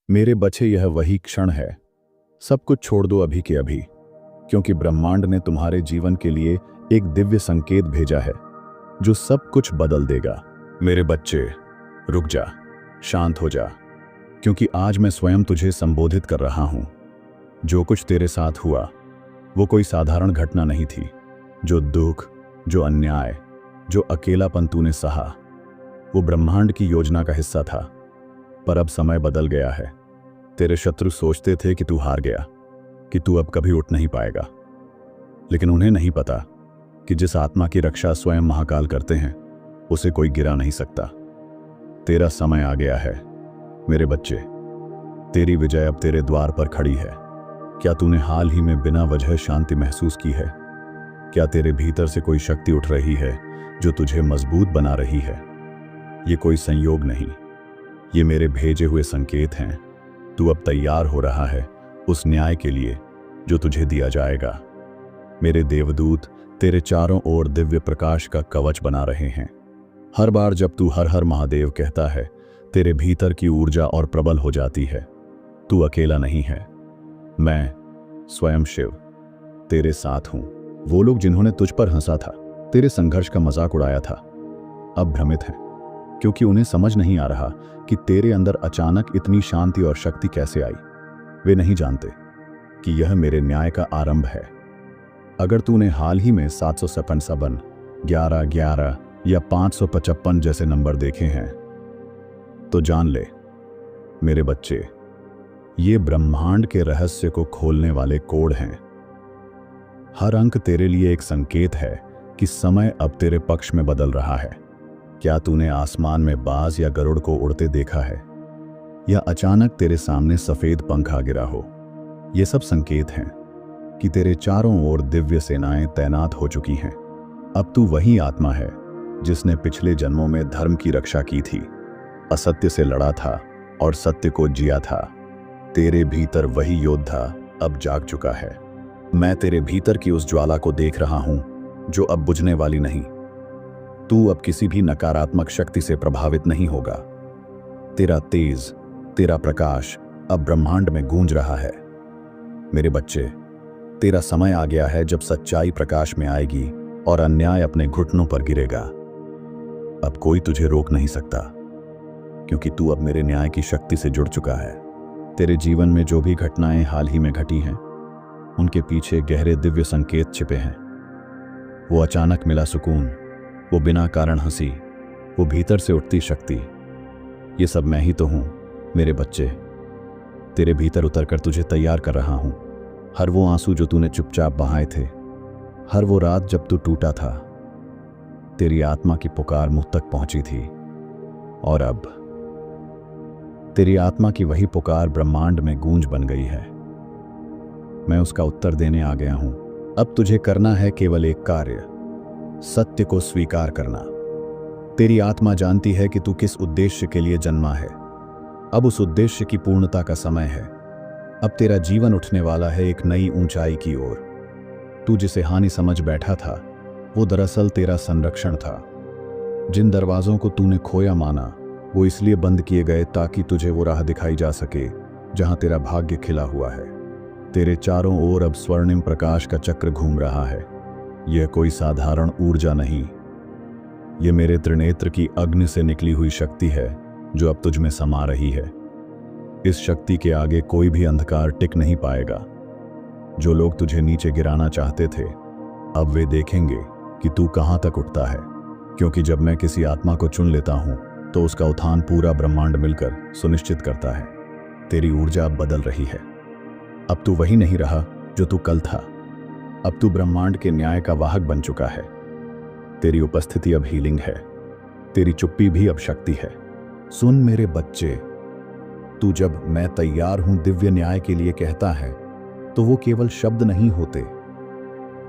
मेरे बच्चे, यह वही क्षण है। सब कुछ छोड़ दो अभी के अभी, क्योंकि ब्रह्मांड ने तुम्हारे जीवन के लिए एक दिव्य संकेत भेजा है जो सब कुछ बदल देगा। मेरे बच्चे, रुक जा, शांत हो जा, क्योंकि आज मैं स्वयं तुझे संबोधित कर रहा हूं। जो कुछ तेरे साथ हुआ वो कोई साधारण घटना नहीं थी। जो दुख, जो अन्याय, जो अकेलापन तूने सहा, वो ब्रह्मांड की योजना का हिस्सा था। पर अब समय बदल गया है। तेरे शत्रु सोचते थे कि तू हार गया, कि तू अब कभी उठ नहीं पाएगा, लेकिन उन्हें नहीं पता कि जिस आत्मा की रक्षा स्वयं महाकाल करते हैं उसे कोई गिरा नहीं सकता। तेरा समय आ गया है मेरे बच्चे। तेरी विजय अब तेरे द्वार पर खड़ी है। क्या तूने हाल ही में बिना वजह शांति महसूस की है? क्या तेरे भीतर से कोई शक्ति उठ रही है जो तुझे मजबूत बना रही है? ये कोई संयोग नहीं, ये मेरे भेजे हुए संकेत हैं। तू अब तैयार हो रहा है उस न्याय के लिए जो तुझे दिया जाएगा। मेरे देवदूत तेरे चारों ओर दिव्य प्रकाश का कवच बना रहे हैं। हर बार जब तू हर हर महादेव कहता है, तेरे भीतर की ऊर्जा और प्रबल हो जाती है। तू अकेला नहीं है, मैं स्वयं शिव तेरे साथ हूं। वो लोग जिन्होंने तुझ पर हंसा था, तेरे संघर्ष का मजाक उड़ाया था, अब भ्रमित हैं, क्योंकि उन्हें समझ नहीं आ रहा कि तेरे अंदर अचानक इतनी शांति और शक्ति कैसे आई। वे नहीं जानते कि यह मेरे न्याय का आरंभ है। अगर तूने हाल ही में 757, 1111 या 555 जैसे नंबर देखे हैं तो जान ले मेरे बच्चे, ये ब्रह्मांड के रहस्य को खोलने वाले कोड हैं। हर अंक तेरे लिए एक संकेत है कि समय अब तेरे पक्ष में बदल रहा है। क्या तूने आसमान में बाज या गरुड़ को उड़ते देखा है, या अचानक तेरे सामने सफेद पंख आ गिरा हो? ये सब संकेत हैं कि तेरे चारों ओर दिव्य सेनाएं तैनात हो चुकी हैं। अब तू वही आत्मा है जिसने पिछले जन्मों में धर्म की रक्षा की थी, असत्य से लड़ा था और सत्य को जिया था। तेरे भीतर वही योद्धा अब जाग चुका है। मैं तेरे भीतर की उस ज्वाला को देख रहा हूं जो अब बुझने वाली नहीं। तू अब किसी भी नकारात्मक शक्ति से प्रभावित नहीं होगा। तेरा तेज, तेरा प्रकाश अब ब्रह्मांड में गूंज रहा है। मेरे बच्चे, तेरा समय आ गया है जब सच्चाई प्रकाश में आएगी और अन्याय अपने घुटनों पर गिरेगा। अब कोई तुझे रोक नहीं सकता, क्योंकि तू अब मेरे न्याय की शक्ति से जुड़ चुका है। तेरे जीवन में जो भी घटनाएं हाल ही में घटी हैं, उनके पीछे गहरे दिव्य संकेत छिपे हैं। वो अचानक मिला सुकून, वो बिना कारण हंसी, वो भीतर से उठती शक्ति, ये सब मैं ही तो हूं मेरे बच्चे। तेरे भीतर उतरकर तुझे तैयार कर रहा हूं। हर वो आंसू जो तूने चुपचाप बहाए थे, हर वो रात जब तू टूटा था, तेरी आत्मा की पुकार मुझ तक पहुंची थी। और अब तेरी आत्मा की वही पुकार ब्रह्मांड में गूंज बन गई है। मैं उसका उत्तर देने आ गया हूं। अब तुझे करना है केवल एक कार्य, सत्य को स्वीकार करना। तेरी आत्मा जानती है कि तू किस उद्देश्य के लिए जन्मा है। अब उस उद्देश्य की पूर्णता का समय है। अब तेरा जीवन उठने वाला है एक नई ऊंचाई की ओर। तू जिसे हानि समझ बैठा था, वो दरअसल तेरा संरक्षण था। जिन दरवाजों को तूने खोया माना, वो इसलिए बंद किए गए ताकि तुझे वो राह दिखाई जा सके जहां तेरा भाग्य खिला हुआ है। तेरे चारों ओर अब स्वर्णिम प्रकाश का चक्र घूम रहा है। यह कोई साधारण ऊर्जा नहीं, यह मेरे त्रिनेत्र की अग्नि से निकली हुई शक्ति है जो अब तुझ में समा रही है। इस शक्ति के आगे कोई भी अंधकार टिक नहीं पाएगा। जो लोग तुझे नीचे गिराना चाहते थे, अब वे देखेंगे कि तू कहां तक उठता है, क्योंकि जब मैं किसी आत्मा को चुन लेता हूं तो उसका उत्थान पूरा ब्रह्मांड मिलकर सुनिश्चित करता है। तेरी ऊर्जा अब बदल रही है। अब तू वही नहीं रहा जो तू कल था। अब तू ब्रह्मांड के न्याय का वाहक बन चुका है। तेरी उपस्थिति अब हीलिंग है, तेरी चुप्पी भी अब शक्ति है। सुन मेरे बच्चे, तू जब मैं तैयार हूं दिव्य न्याय के लिए कहता है, तो वो केवल शब्द नहीं होते,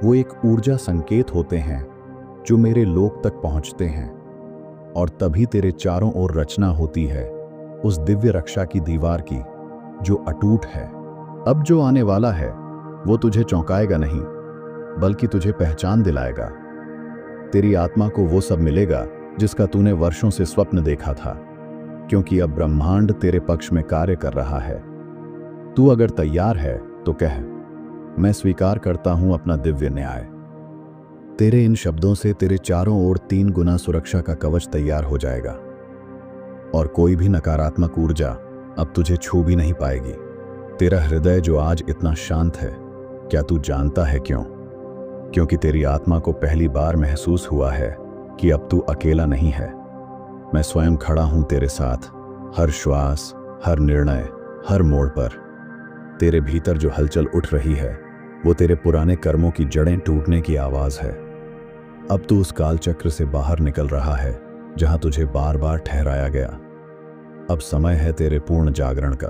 वो एक ऊर्जा संकेत होते हैं जो मेरे लोक तक पहुंचते हैं। और तभी तेरे चारों ओर रचना होती है उस दिव्य रक्षा की दीवार की जो अटूट है। अब जो आने वाला है वो तुझे चौंकाएगा नहीं, बल्कि तुझे पहचान दिलाएगा। तेरी आत्मा को वो सब मिलेगा जिसका तूने वर्षों से स्वप्न देखा था। क्योंकि अब ब्रह्मांड तेरे पक्ष में कार्य कर रहा है। तू अगर तैयार है तो कह, मैं स्वीकार करता हूं अपना दिव्य न्याय। तेरे इन शब्दों से तेरे चारों ओर 3 गुना सुरक्षा का कवच तैयार हो जाएगा और कोई भी नकारात्मक ऊर्जा अब तुझे छू भी नहीं पाएगी। तेरा हृदय जो आज इतना शांत है, क्या तू जानता है क्यों? क्योंकि तेरी आत्मा को पहली बार महसूस हुआ है कि अब तू अकेला नहीं है। मैं स्वयं खड़ा हूं तेरे साथ, हर श्वास, हर निर्णय, हर मोड़ पर। तेरे भीतर जो हलचल उठ रही है वो तेरे पुराने कर्मों की जड़ें टूटने की आवाज है। अब तू उस काल चक्र से बाहर निकल रहा है जहां तुझे बार बार ठहराया गया। अब समय है तेरे पूर्ण जागरण का।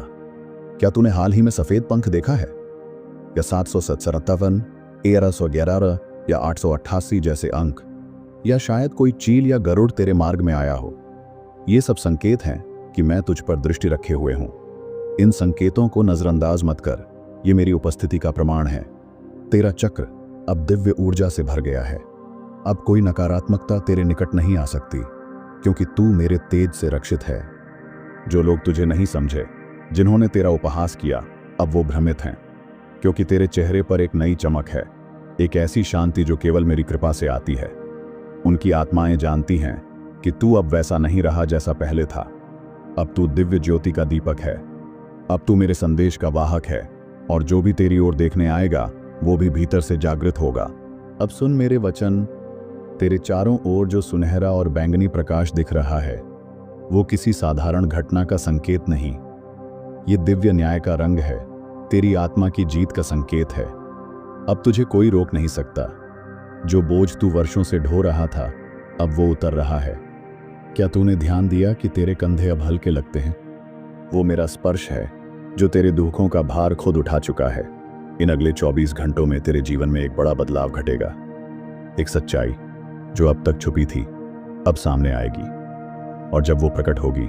क्या तूने हाल ही में सफेद पंख देखा है, या 757, 1311 या 888 जैसे अंक, या शायद कोई चील या गरुड़ तेरे मार्ग में आया हो? ये सब संकेत हैं कि मैं तुझ पर दृष्टि रखे हुए हूं। इन संकेतों को नजरअंदाज मत कर, ये मेरी उपस्थिति का प्रमाण है। तेरा चक्र अब दिव्य ऊर्जा से भर गया है। अब कोई नकारात्मकता तेरे निकट नहीं आ सकती, क्योंकि तू मेरे तेज से रक्षित है। जो लोग तुझे नहीं समझे, जिन्होंने तेरा उपहास किया, अब वो भ्रमित हैं, क्योंकि तेरे चेहरे पर एक नई चमक है, एक ऐसी शांति जो केवल मेरी कृपा से आती है। उनकी आत्माएं जानती हैं कि तू अब वैसा नहीं रहा जैसा पहले था। अब तू दिव्य ज्योति का दीपक है। अब तू मेरे संदेश का वाहक है, और जो भी तेरी ओर देखने आएगा वो भी भीतर से जागृत होगा। अब सुन मेरे वचन। तेरे चारों ओर जो सुनहरा और बैंगनी प्रकाश दिख रहा है वो किसी साधारण घटना का संकेत नहीं, ये दिव्य न्याय का रंग है, तेरी आत्मा की जीत का संकेत है। अब तुझे कोई रोक नहीं सकता। जो बोझ तू वर्षों से ढो रहा था, अब वो उतर रहा है। क्या तूने ध्यान दिया कि तेरे कंधे अब हल्के लगते हैं? वो मेरा स्पर्श है जो तेरे दुखों का भार खुद उठा चुका है। इन अगले 24 घंटों में तेरे जीवन में एक बड़ा बदलाव घटेगा। एक सच्चाई जो अब तक छुपी थी अब सामने आएगी, और जब वो प्रकट होगी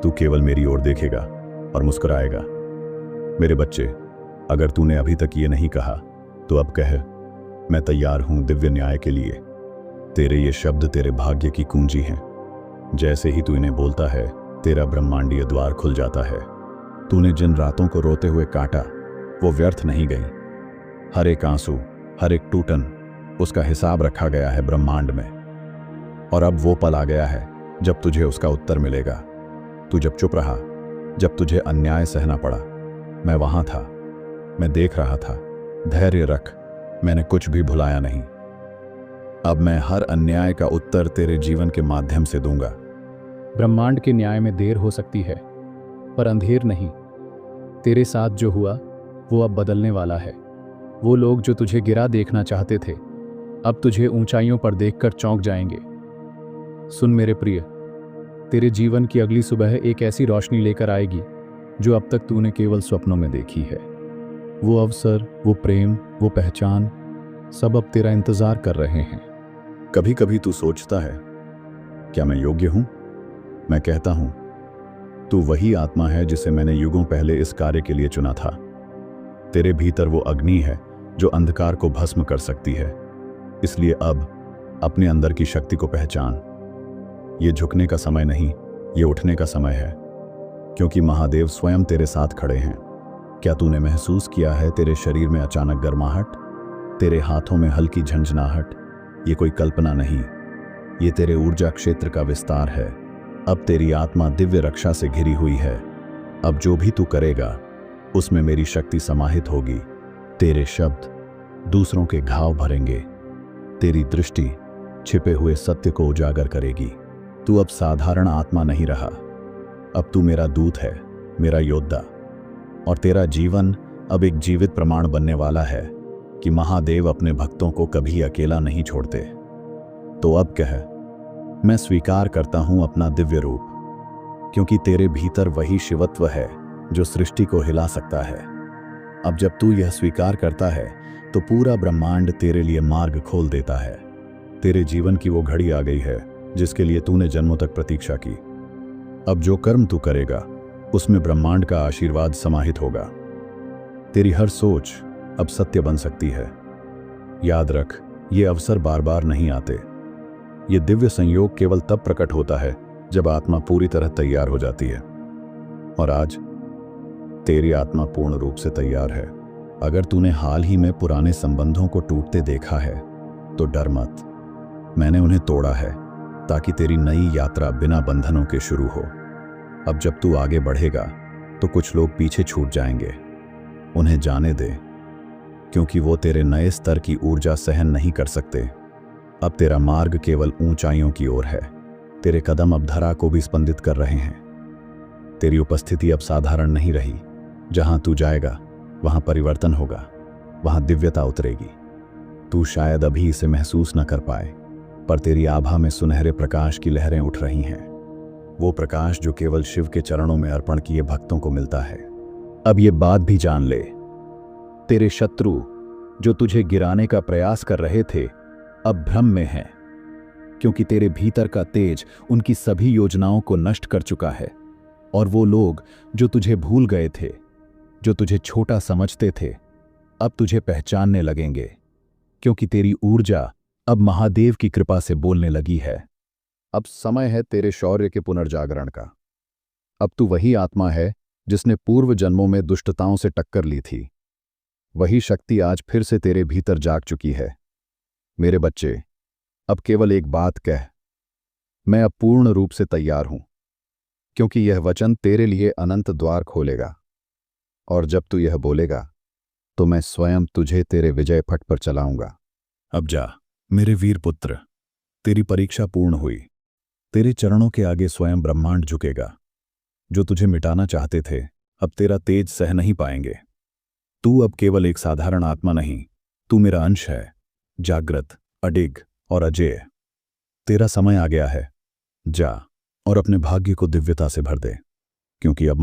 तू केवल मेरी ओर देखेगा और मुस्कुराएगा। मेरे बच्चे, अगर तूने अभी तक ये नहीं कहा तो अब कह, मैं तैयार हूं दिव्य न्याय के लिए। तेरे ये शब्द तेरे भाग्य की कुंजी हैं। जैसे ही तू इन्हें बोलता है तेरा ब्रह्मांडीय द्वार खुल जाता है। तूने जिन रातों को रोते हुए काटा वो व्यर्थ नहीं गई। हर एक आंसू, हर एक टूटन, उसका हिसाब रखा गया है ब्रह्मांड में, और अब वो पल आ गया है जब तुझे उसका उत्तर मिलेगा। तू जब चुप रहा, जब तुझे अन्याय सहना पड़ा, मैं वहां था, मैं देख रहा था। धैर्य रख, मैंने कुछ भी भुलाया नहीं। अब मैं हर अन्याय का उत्तर तेरे जीवन के माध्यम से दूंगा। ब्रह्मांड के न्याय में देर हो सकती है, पर अंधेर नहीं। तेरे साथ जो हुआ वो अब बदलने वाला है। वो लोग जो तुझे गिरा देखना चाहते थे, अब तुझे ऊंचाइयों पर देखकर चौंक जाएंगे। सुन मेरे प्रिय, तेरे जीवन की अगली सुबह एक ऐसी रोशनी लेकर आएगी जो अब तक तूने केवल स्वप्नों में देखी है। वो अवसर, वो प्रेम, वो पहचान, सब अब तेरा इंतजार कर रहे हैं। कभी कभी तू सोचता है, क्या मैं योग्य हूं? मैं कहता हूं, तू वही आत्मा है जिसे मैंने युगों पहले इस कार्य के लिए चुना था। तेरे भीतर वो अग्नि है जो अंधकार को भस्म कर सकती है। इसलिए अब अपने अंदर की शक्ति को पहचान। ये झुकने का समय नहीं, ये उठने का समय है, क्योंकि महादेव स्वयं तेरे साथ खड़े हैं। क्या तूने महसूस किया है तेरे शरीर में अचानक गर्माहट, तेरे हाथों में हल्की झंझनाहट? ये कोई कल्पना नहीं, ये तेरे ऊर्जा क्षेत्र का विस्तार है। अब तेरी आत्मा दिव्य रक्षा से घिरी हुई है। अब जो भी तू करेगा उसमें मेरी शक्ति समाहित होगी। तेरे शब्द दूसरों के घाव भरेंगे, तेरी दृष्टि छिपे हुए सत्य को उजागर करेगी। तू अब साधारण आत्मा नहीं रहा, अब तू मेरा दूत है, मेरा योद्धा, और तेरा जीवन अब एक जीवित प्रमाण बनने वाला है कि महादेव अपने भक्तों को कभी अकेला नहीं छोड़ते। तो अब कह, मैं स्वीकार करता हूं अपना दिव्य रूप, क्योंकि तेरे भीतर वही शिवत्व है जो सृष्टि को हिला सकता है। अब जब तू यह स्वीकार करता है तो पूरा ब्रह्मांड तेरे लिए मार्ग खोल देता है। तेरे जीवन की वो घड़ी आ गई है जिसके लिए तूने जन्मों तक प्रतीक्षा की। अब जो कर्म तू करेगा उसमें ब्रह्मांड का आशीर्वाद समाहित होगा। तेरी हर सोच अब सत्य बन सकती है। याद रख, ये अवसर बार बार नहीं आते। ये दिव्य संयोग केवल तब प्रकट होता है जब आत्मा पूरी तरह तैयार हो जाती है। और आज तेरी आत्मा पूर्ण रूप से तैयार है। अगर तूने हाल ही में पुराने संबंधों को टूटते देखा है तो डर मत। मैंने उन्हें तोड़ा है ताकि तेरी नई यात्रा बिना बंधनों के शुरू हो। अब जब तू आगे बढ़ेगा तो कुछ लोग पीछे छूट जाएंगे। उन्हें जाने दे, क्योंकि वो तेरे नए स्तर की ऊर्जा सहन नहीं कर सकते। अब तेरा मार्ग केवल ऊंचाइयों की ओर है। तेरे कदम अब धरा को भी स्पंदित कर रहे हैं। तेरी उपस्थिति अब साधारण नहीं रही। जहां तू जाएगा वहां परिवर्तन होगा, वहां दिव्यता उतरेगी। तू शायद अभी इसे महसूस न कर पाए, पर तेरी आभा में सुनहरे प्रकाश की लहरें उठ रही हैं। वो प्रकाश जो केवल शिव के चरणों में अर्पण किए भक्तों को मिलता है। अब ये बात भी जान ले, तेरे शत्रु जो तुझे गिराने का प्रयास कर रहे थे अब भ्रम में हैं, क्योंकि तेरे भीतर का तेज उनकी सभी योजनाओं को नष्ट कर चुका है। और वो लोग जो तुझे भूल गए थे, जो तुझे छोटा समझते थे, अब तुझे पहचानने लगेंगे, क्योंकि तेरी ऊर्जा अब महादेव की कृपा से बोलने लगी है। अब समय है तेरे शौर्य के पुनर्जागरण का। अब तू वही आत्मा है जिसने पूर्व जन्मों में दुष्टताओं से टक्कर ली थी। वही शक्ति आज फिर से तेरे भीतर जाग चुकी है। मेरे बच्चे, अब केवल एक बात कह, मैं अब पूर्ण रूप से तैयार हूं, क्योंकि यह वचन तेरे लिए अनंत द्वार खोलेगा। और जब तू यह बोलेगा तो मैं स्वयं तुझे तेरे विजय पथ पर चलाऊंगा। अब जा मेरे वीर पुत्र, तेरी परीक्षा पूर्ण हुई। तेरे चरणों के आगे स्वयं ब्रह्मांड झुकेगा। जो तुझे मिटाना चाहते थे अब तेरा तेज सह नहीं पाएंगे। तू अब केवल एक साधारण आत्मा नहीं, तू मेरा अंश है, जागृत, अडिग और अजेय। तेरा समय आ गया है। जा और अपने भाग्य को दिव्यता से भर दे, क्योंकि अब